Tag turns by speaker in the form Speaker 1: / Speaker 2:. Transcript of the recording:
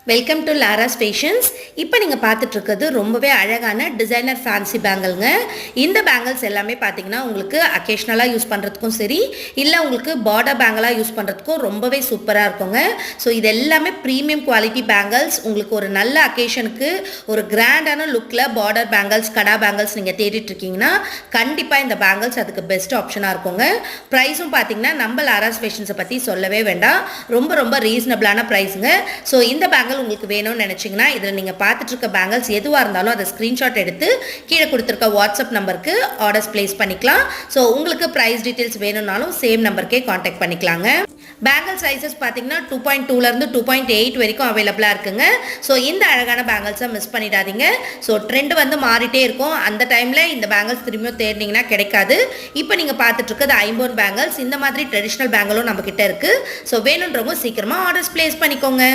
Speaker 1: Welcome to Lara's fashions. இப்போ நீங்கள் பார்த்துட்டு இருக்கிறது ரொம்பவே அழகான டிசைனர் ஃபேன்சி பேங்கிள்ங்க. இந்த பேங்கிள்ஸ் எல்லாமே பார்த்தீங்கன்னா உங்களுக்கு அக்கேஷ்னலாக யூஸ் பண்ணுறதுக்கும் சரி, இல்லை உங்களுக்கு பார்டர் பேங்கிளாக யூஸ் பண்ணுறதுக்கும் ரொம்பவே சூப்பராக இருக்குங்க. ஸோ இது எல்லாமே ப்ரீமியம் குவாலிட்டி பேங்கிள்ஸ். உங்களுக்கு ஒரு நல்ல அக்கேஷனுக்கு ஒரு கிராண்டான லுக்கில் பார்டர் பேங்கிள்ஸ், கடா பேங்கிள்ஸ் நீங்கள் தேடிட்டு இருக்கீங்கன்னா கண்டிப்பாக இந்த பேங்கிள்ஸ் அதுக்கு பெஸ்ட் ஆப்ஷனாக இருக்குங்க. ப்ரைஸும் பார்த்தீங்கன்னா நம்ம லாராஸ் ஃபேஷன்ஸை பற்றி சொல்லவே வேண்டாம், ரொம்ப ரொம்ப ரீசனபிளான ப்ரைஸுங்க. ஸோ இந்த பேங்கிள் உங்களுக்கு வேணும்னு நினைச்சீங்கன்னா இதில் நீங்கள் பார்த்துட்டு இருக்க பேங்கிள்ஸ் எதுவாக இருந்தாலும் அதை ஸ்க்ரீன்ஷாட் எடுத்து கீழே கொடுத்துருக்க வாட்ஸ்அப் நம்பருக்கு ஆர்டர்ஸ் பிளேஸ் பண்ணிக்கலாம். ஸோ உங்களுக்கு ப்ரைஸ் டீட்டெயில்ஸ் வேணும்னாலும் சேம் நம்பருக்கே காண்டாக்ட் பண்ணிக்கலாங்க. பேங்கிள் சைஸஸ் பார்த்தீங்கன்னா 2.2லேருந்து 2.8 வரைக்கும் அவைலபிளாக இருக்குங்க. ஸோ இந்த அழகான பேங்கிள்ஸை மிஸ் பண்ணிடாதீங்க. ஸோ ட்ரெண்ட் வந்து மாறிட்டே இருக்கும், அந்த டைமில் இந்த பேங்கிள்ஸ் திரும்பியும் தேடினீங்கன்னா கிடைக்காது. இப்போ நீங்கள் பார்த்துட்டு இருக்கிறது ஐம்போன் பேங்கிள்ஸ். இந்த மாதிரி ட்ரெடிஷ்னல் பேங்கிளும் நம்மக்கிட்ட இருக்குது. ஸோ வேணுன்றவங்க சீக்கிரமாக ஆர்டர்ஸ் பிளேஸ் பண்ணிக்கோங்க.